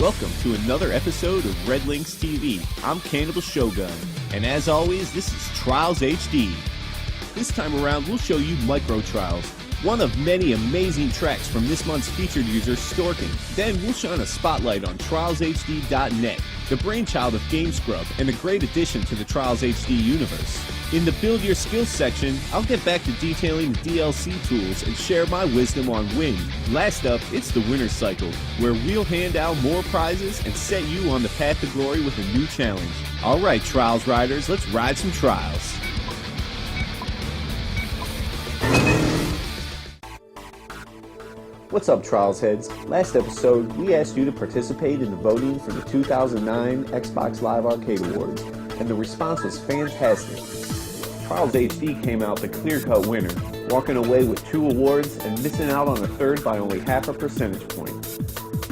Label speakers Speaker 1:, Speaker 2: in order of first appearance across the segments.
Speaker 1: welcome to another episode of Redlynx TV. I'm Cannibal Shogun, and as always, this is Trials HD. This time around, we'll show you Micro Trials, one of many amazing tracks from this month's featured user, Storkin. Then we'll shine a spotlight on TrialsHD.net, the brainchild of GameScrub, and a great addition to the Trials HD universe. In the Build Your Skills section, I'll get back to detailing the DLC tools and share my wisdom on Win. Last up, it's the Winner's Cycle, where we'll hand out more prizes and set you on the path to glory with a new challenge. Alright, Trials Riders, let's ride some Trials. What's up, Trials heads? Last episode, we asked you to participate in the voting for the 2009 Xbox Live Arcade Awards, and the response was fantastic. Trials HD came out the clear-cut winner, walking away with 2 awards and missing out on a third by only half a percentage point.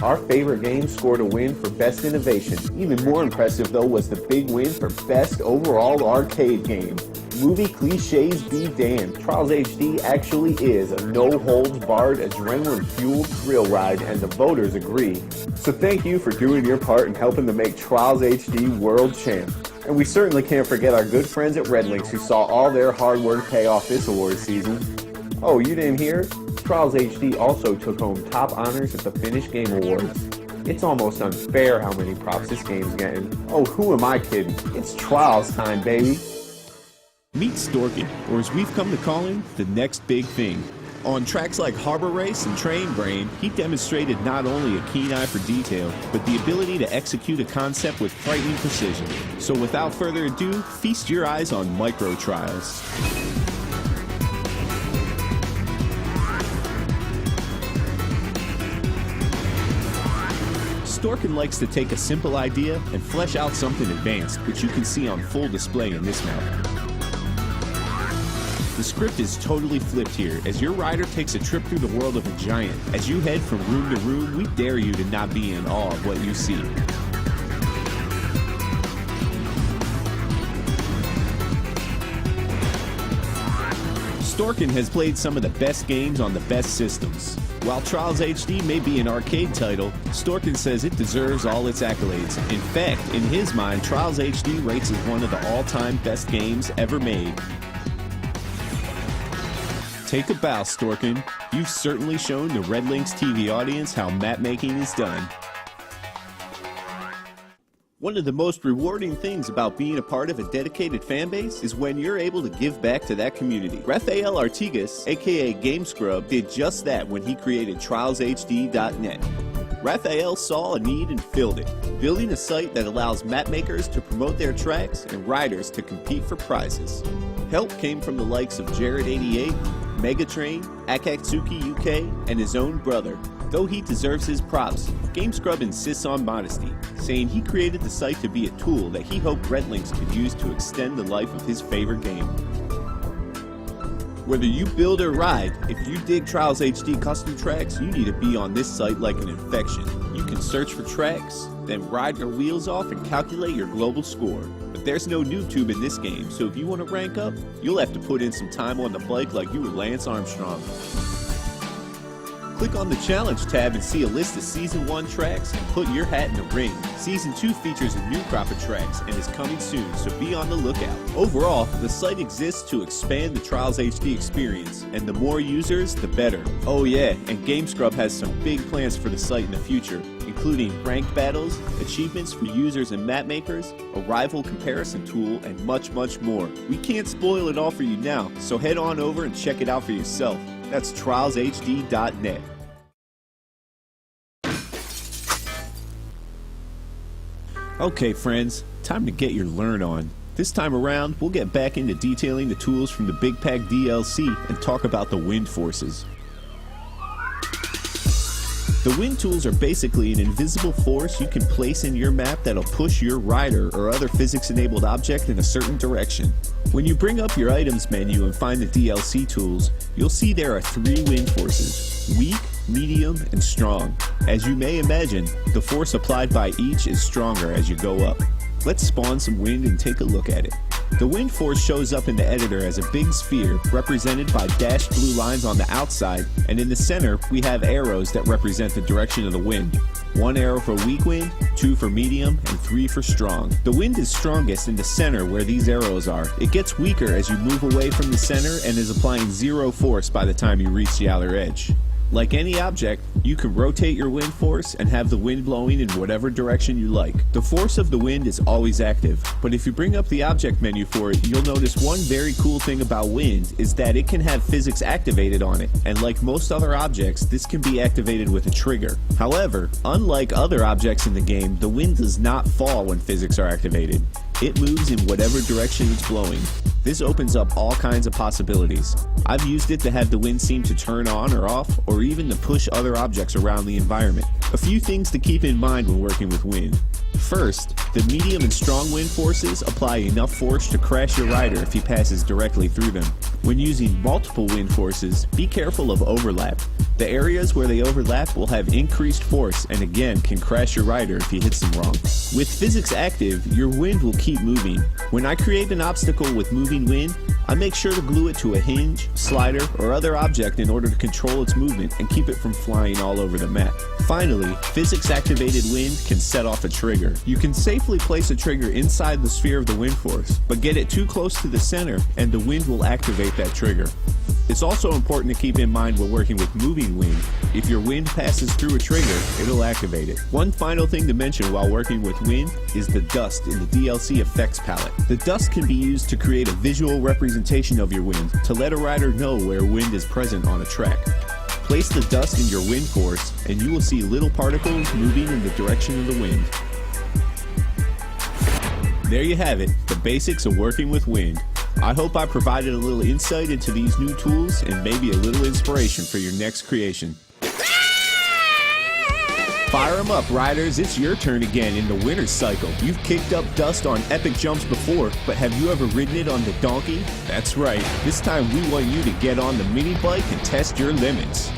Speaker 1: Our favorite game scored a win for Best Innovation. Even more impressive, though, was the big win for Best Overall Arcade Game. Movie cliches be damned, Trials HD actually is a no-holds-barred, adrenaline-fueled thrill ride, and the voters agree. So thank you for doing your part in helping to make Trials HD world champ. And we certainly can't forget our good friends at Redlynx who saw all their hard work pay off this award season. Oh, you didn't hear? Trials HD also took home top honors at the Finnish Game Awards. It's almost unfair how many props this game's getting. Oh, who am I kidding? It's Trials time, baby! Meet Storkin, or as we've come to call him, the next big thing. On tracks like Harbor Race and Train Brain, he demonstrated not only a keen eye for detail, but the ability to execute a concept with frightening precision. So without further ado, feast your eyes on Micro Trials. Storkin likes to take a simple idea and flesh out something advanced, which you can see on full display in this map. The script is totally flipped here, as your rider takes a trip through the world of a giant. As you head from room to room, we dare you to not be in awe of what you see. Storkin has played some of the best games on the best systems. While Trials HD may be an arcade title, Storkin says it deserves all its accolades. In fact, in his mind, Trials HD rates as one of the all-time best games ever made. Take a bow, Storkin. You've certainly shown the Redlynx TV audience how map making is done. One of the most rewarding things about being a part of a dedicated fanbase is when you're able to give back to that community. Rafael Artigas, aka GameScrub, did just that when he created TrialsHD.net. Rafael saw a need and filled it, building a site that allows mapmakers to promote their tracks and riders to compete for prizes. Help came from the likes of Jared88, Megatrain, Akatsuki UK, and his own brother. Though he deserves his props, GameScrub insists on modesty, saying he created the site to be a tool that he hoped Redlynx could use to extend the life of his favorite game. Whether you build or ride, if you dig Trials HD custom tracks, you need to be on this site like an infection. You can search for tracks, then ride your wheels off and calculate your global score. But there's no noob tube in this game, so if you want to rank up, you'll have to put in some time on the bike like you were Lance Armstrong. Click on the Challenge tab and see a list of Season 1 tracks and put your hat in the ring. Season 2 features a new crop of tracks and is coming soon, so be on the lookout. Overall, the site exists to expand the Trials HD experience, and the more users, the better. Oh yeah, and GameScrub has some big plans for the site in the future, including ranked battles, achievements for users and map makers, a rival comparison tool, and much, much more. We can't spoil it all for you now, so head on over and check it out for yourself. That's TrialsHD.net. Okay friends, time to get your learn on. This time around, we'll get back into detailing the tools from the Big Pack DLC and talk about the wind forces. The wind tools are basically an invisible force you can place in your map that'll push your rider or other physics-enabled object in a certain direction. When you bring up your items menu and find the DLC tools, you'll see there are 3 wind forces: weak, medium, and strong. As you may imagine, the force applied by each is stronger as you go up. Let's spawn some wind and take a look at it. The wind force shows up in the editor as a big sphere represented by dashed blue lines on the outside, and in the center we have arrows that represent the direction of the wind. 1 arrow for weak wind, 2 for medium, and 3 for strong. The wind is strongest in the center where these arrows are. It gets weaker as you move away from the center and is applying 0 force by the time you reach the outer edge. Like any object, you can rotate your wind force and have the wind blowing in whatever direction you like. The force of the wind is always active, but if you bring up the object menu for it, you'll notice one very cool thing about wind is that it can have physics activated on it, and like most other objects, this can be activated with a trigger. However, unlike other objects in the game, the wind does not fall when physics are activated. It moves in whatever direction it's blowing. This opens up all kinds of possibilities. I've used it to have the wind seem to turn on or off, or even to push other objects around the environment. A few things to keep in mind when working with wind. First, the medium and strong wind forces apply enough force to crash your rider if he passes directly through them. When using multiple wind forces, be careful of overlap. The areas where they overlap will have increased force and again can crash your rider if he hits them wrong. With physics active, your wind will keep moving. When I create an obstacle with moving wind, I make sure to glue it to a hinge, slider, or other object in order to control its movement and keep it from flying all over the map. Finally, physics-activated wind can set off a trigger. You can safely place a trigger inside the sphere of the wind force, but get it too close to the center and the wind will activate that trigger. It's also important to keep in mind when working with moving wind. If your wind passes through a trigger, it'll activate it. One final thing to mention while working with wind is the dust in the DLC effects palette. The dust can be used to create a visual representation of your wind to let a rider know where wind is present on a track. Place the dust in your wind force and you will see little particles moving in the direction of the wind. There you have it, the basics of working with wind. I hope I provided a little insight into these new tools and maybe a little inspiration for your next creation. Fire 'em up, riders. It's your turn again in the winner's cycle. You've kicked up dust on epic jumps before, but have you ever ridden it on the donkey? That's right. This time we want you to get on the mini bike and test your limits.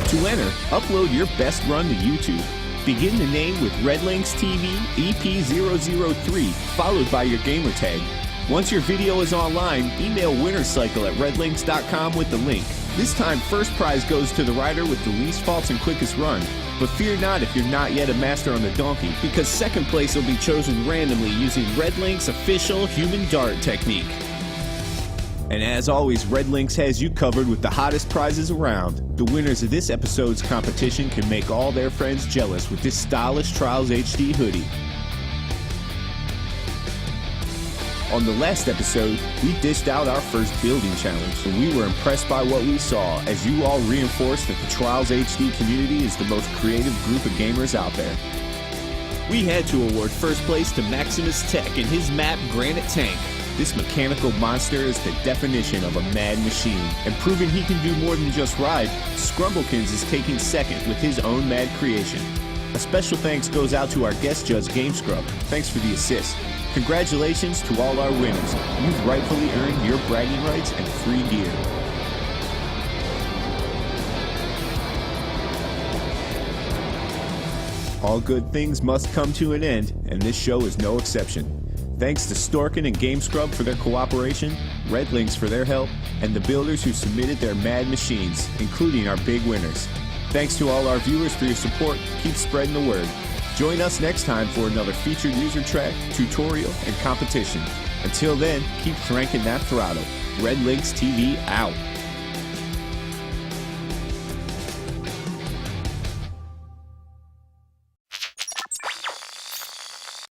Speaker 1: To enter, upload your best run to YouTube. Begin the name with Redlynx TV EP003, followed by your gamer tag. Once your video is online, email winnercycle@redlynx.com with the link. This time, first prize goes to the rider with the least faults and quickest run. But fear not if you're not yet a master on the donkey, because second place will be chosen randomly using Redlynx official human dart technique. And as always, Redlynx has you covered with the hottest prizes around. The winners of this episode's competition can make all their friends jealous with this stylish Trials HD hoodie. On the last episode, we dished out our first building challenge, and we were impressed by what we saw as you all reinforced that the Trials HD community is the most creative group of gamers out there. We had to award first place to Maximus Tech and his map Granite Tank. This mechanical monster is the definition of a mad machine, and proving he can do more than just ride, Scrumblekins is taking second with his own mad creation. A special thanks goes out to our guest judge GameScrub. Thanks for the assist. Congratulations to all our winners. You've rightfully earned your bragging rights and free gear. All good things must come to an end, and this show is no exception. Thanks to Storkin and GameScrub for their cooperation, Redlynx for their help, and the builders who submitted their mad machines, including our big winners. Thanks to all our viewers for your support. Keep spreading the word. Join us next time for another featured user track, tutorial, and competition. Until then, keep cranking that throttle. Redlynx TV out.